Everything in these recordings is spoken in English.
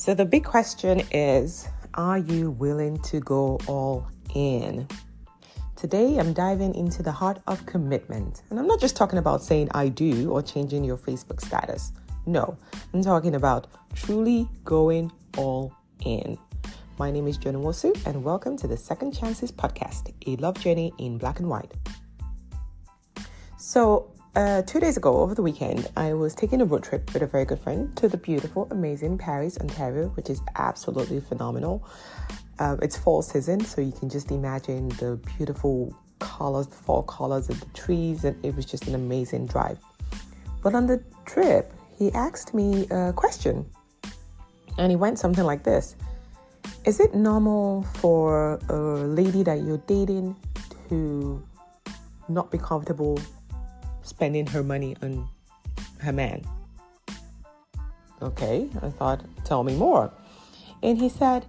So the big question is, are you willing to go all in? Today, I'm diving into the heart of commitment. And I'm not just talking about saying I do or changing your Facebook status. No, I'm talking about truly going all in. My name is Joan Nwosu, and welcome to the Second Chances podcast, a love journey in black and white. So, 2 days ago, over the weekend, I was taking a road trip with a very good friend to the beautiful, amazing Paris, Ontario, which is absolutely phenomenal. It's fall season, so you can just imagine the beautiful colors, the fall colors of the trees, and it was just an amazing drive. But on the trip, he asked me a question, and it went something like this. Is it normal for a lady that you're dating to not be comfortable spending her money on her man? Okay, I thought, tell me more. And he said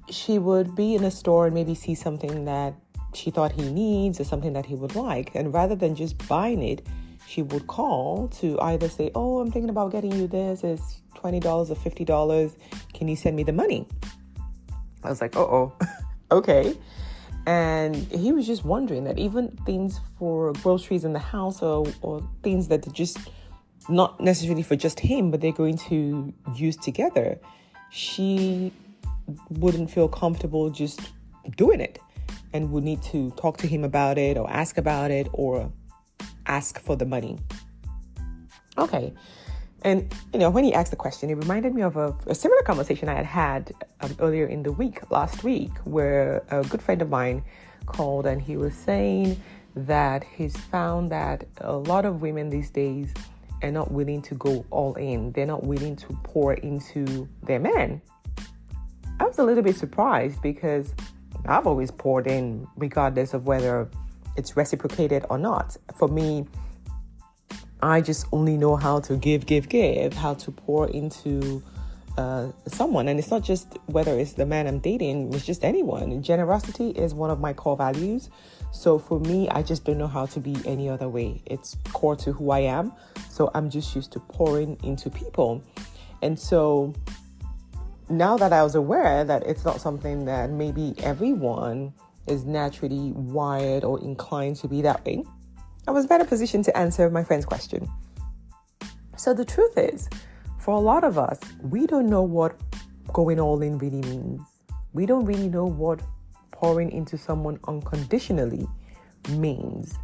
she would be in a store and maybe see something that she thought he needs or something that he would like. And rather than just buying it, she would call to either say, oh, I'm thinking about getting you this. It's $20 or $50. Can you send me the money? I was like, okay. And he was just wondering that even things for groceries in the house or things that are just not necessarily for just him, but they're going to use together, she wouldn't feel comfortable just doing it and would need to talk to him about it or ask about it or ask for the money. Okay. And, when he asked the question, it reminded me of a similar conversation I had earlier in the week, last week, where a good friend of mine called and he was saying that he's found that a lot of women these days are not willing to go all in. They're not willing to pour into their men. I was a little bit surprised because I've always poured in regardless of whether it's reciprocated or not. For me, I just only know how to give, how to pour into someone. And it's not just whether it's the man I'm dating, it's just anyone. Generosity is one of my core values. So for me, I just don't know how to be any other way. It's core to who I am. So I'm just used to pouring into people. And so now that I was aware that it's not something that maybe everyone is naturally wired or inclined to be that way, I was better positioned to answer my friend's question. So the truth is, for a lot of us, we don't know what going all in really means. We don't really know what pouring into someone unconditionally means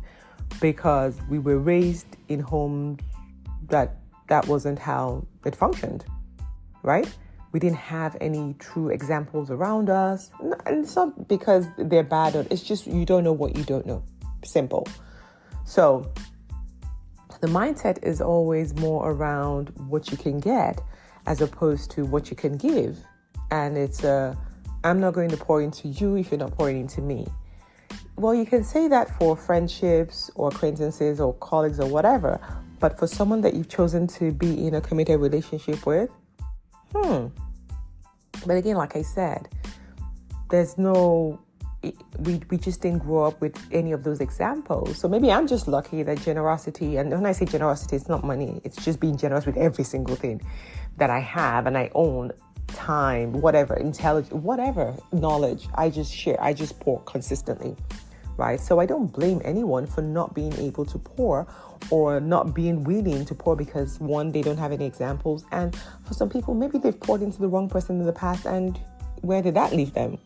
because we were raised in homes that wasn't how it functioned, right? We didn't have any true examples around us. And it's not because they're bad, it's just you don't know what you don't know. Simple. So the mindset is always more around what you can get as opposed to what you can give. And it's I'm not going to pour into you if you're not pouring into me. Well, you can say that for friendships or acquaintances or colleagues or whatever, but for someone that you've chosen to be in a committed relationship with, But again, like I said, we just didn't grow up with any of those examples. So maybe I'm just lucky that generosity, and when I say generosity, it's not money. It's just being generous with every single thing that I have and I own, time, whatever, intelligence, whatever, knowledge. I just share, I just pour consistently, right? So I don't blame anyone for not being able to pour or not being willing to pour because one, they don't have any examples. And for some people, maybe they've poured into the wrong person in the past and where did that leave them?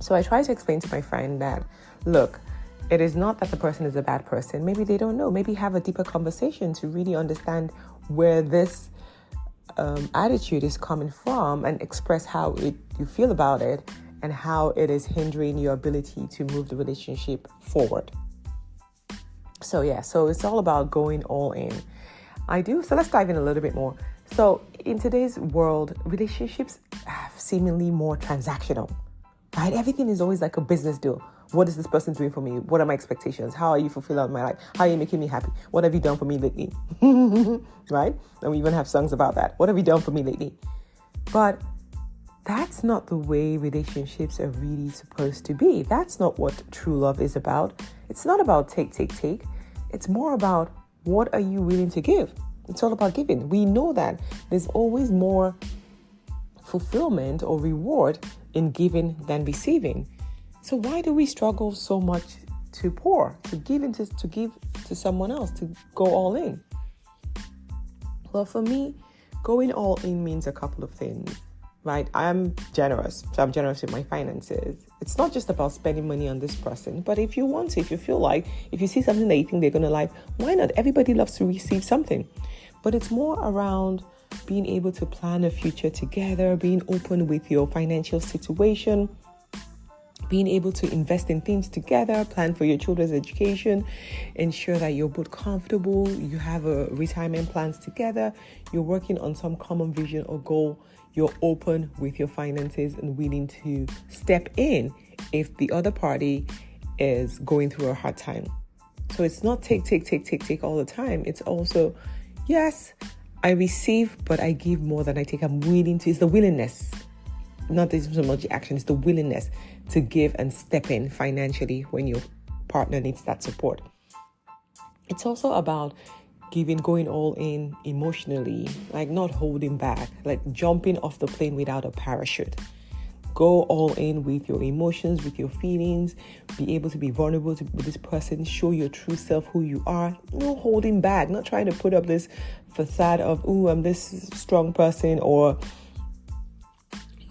So I try to explain to my friend that, look, it is not that the person is a bad person. Maybe they don't know. Maybe have a deeper conversation to really understand where this attitude is coming from and express how you feel about it and how it is hindering your ability to move the relationship forward. So it's all about going all in. So let's dive in a little bit more. So in today's world, relationships are seemingly more transactional. Right? Everything is always like a business deal. What is this person doing for me? What are my expectations? How are you fulfilling my life? How are you making me happy? What have you done for me lately? Right? And we even have songs about that. What have you done for me lately? But that's not the way relationships are really supposed to be. That's not what true love is about. It's not about take. It's more about what are you willing to give? It's all about giving. We know that there's always more fulfillment or reward in giving than receiving. So why do we struggle so much to pour, to give to someone else, to go all in? Well, for me, going all in means a couple of things, right? I'm generous. So I'm generous with my finances. It's not just about spending money on this person, but if you want to, if you feel like, if you see something that you think they're going to like, why not? Everybody loves to receive something. But it's more around being able to plan a future together, being open with your financial situation, being able to invest in things together, plan for your children's education, ensure that you're both comfortable, you have a retirement plans together, you're working on some common vision or goal, you're open with your finances and willing to step in if the other party is going through a hard time. So it's not take all the time. It's also, yes, I receive, but I give more than I take. I'm willing to. It's the willingness, not so much the action. It's the willingness to give and step in financially when your partner needs that support. It's also about giving, going all in emotionally, like not holding back, like jumping off the plane without a parachute. Go all in with your emotions, with your feelings, be able to be vulnerable with this person, show your true self, who you are, no holding back, not trying to put up this facade of, I'm this strong person, or,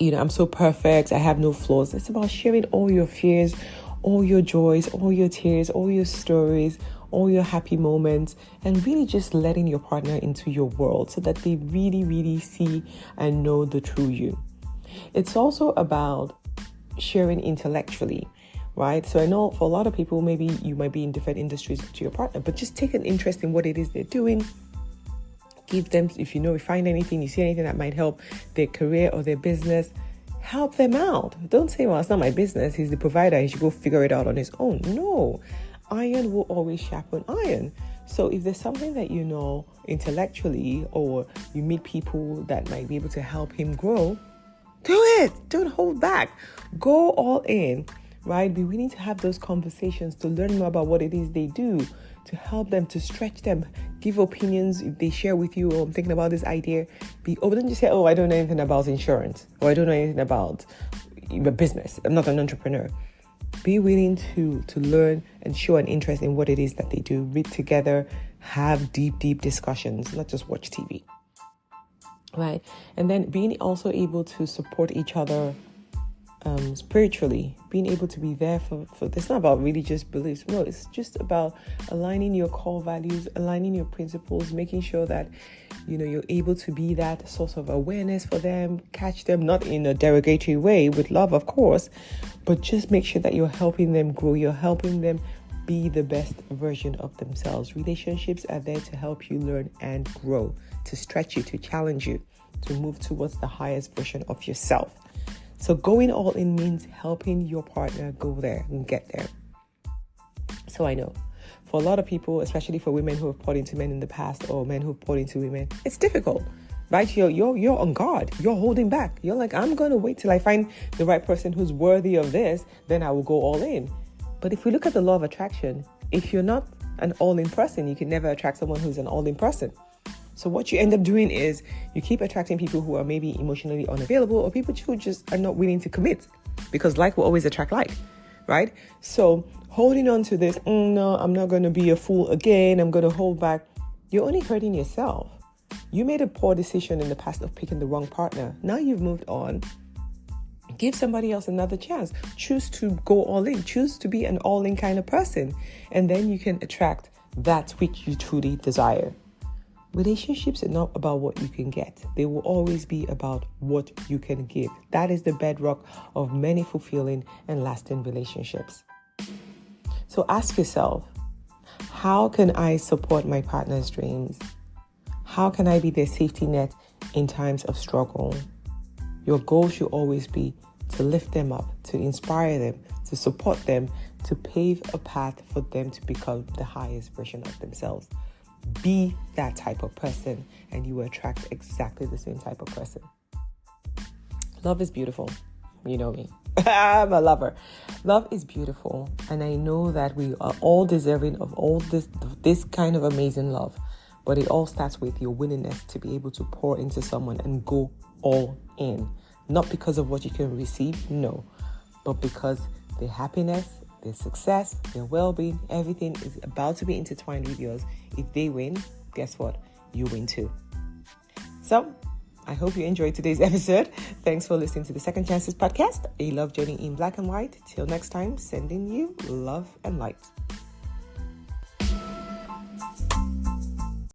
I'm so perfect, I have no flaws. It's about sharing all your fears, all your joys, all your tears, all your stories, all your happy moments, and really just letting your partner into your world so that they really, really see and know the true you. It's also about sharing intellectually, right? So I know for a lot of people, maybe you might be in different industries to your partner, but just take an interest in what it is they're doing. Give them, if you find anything, you see anything that might help their career or their business, help them out. Don't say, well, it's not my business. He's the provider. He should go figure it out on his own. No, iron will always sharpen iron. So if there's something that you know intellectually, or you meet people that might be able to help him grow, do it. Don't hold back. Go all in, right? Be willing to have those conversations, to learn more about what it is they do, to help them, to stretch them, give opinions if they share with you, I'm thinking about this idea. Be open. Don't just say, I don't know anything about insurance, or I don't know anything about business. I'm not an entrepreneur. Be willing to learn and show an interest in what it is that they do. Read together, have deep discussions, not just watch TV. Right. And then being also able to support each other spiritually, being able to be there for it's not about religious beliefs. No, it's just about aligning your core values, aligning your principles, making sure that, you're able to be that source of awareness for them, catch them, not in a derogatory way, with love, of course, but just make sure that you're helping them grow, you're helping them be the best version of themselves. Relationships are there to help you learn and grow, to stretch you, to challenge you, to move towards the highest version of yourself. So going all in means helping your partner go there and get there. So I know for a lot of people, especially for women who have poured into men in the past, or men who've poured into women, it's difficult, right? You're on guard. You're holding back. You're like, I'm going to wait till I find the right person who's worthy of this, then I will go all in. But if we look at the law of attraction, if you're not an all-in person, you can never attract someone who's an all-in person. So what you end up doing is you keep attracting people who are maybe emotionally unavailable, or people who just are not willing to commit, because like will always attract like, right? So holding on to this, no, I'm not going to be a fool again, I'm going to hold back. You're only hurting yourself. You made a poor decision in the past of picking the wrong partner. Now you've moved on. Give somebody else another chance. Choose to go all in. Choose to be an all-in kind of person. And then you can attract that which you truly desire. Relationships are not about what you can get. They will always be about what you can give. That is the bedrock of many fulfilling and lasting relationships. So ask yourself, how can I support my partner's dreams? How can I be their safety net in times of struggle? Your goal should always be to lift them up, to inspire them, to support them, to pave a path for them to become the highest version of themselves. Be that type of person, and you will attract exactly the same type of person. Love is beautiful. You know me. I'm a lover. Love is beautiful, and I know that we are all deserving of all this kind of amazing love. But it all starts with your willingness to be able to pour into someone and go all in. Not because of what you can receive, no, but because their happiness, their success, their well-being, everything is about to be intertwined with yours. If they win, guess what? You win too. So, I hope you enjoyed today's episode. Thanks for listening to the Second Chances podcast. A love journey in black and white. Till next time, sending you love and light.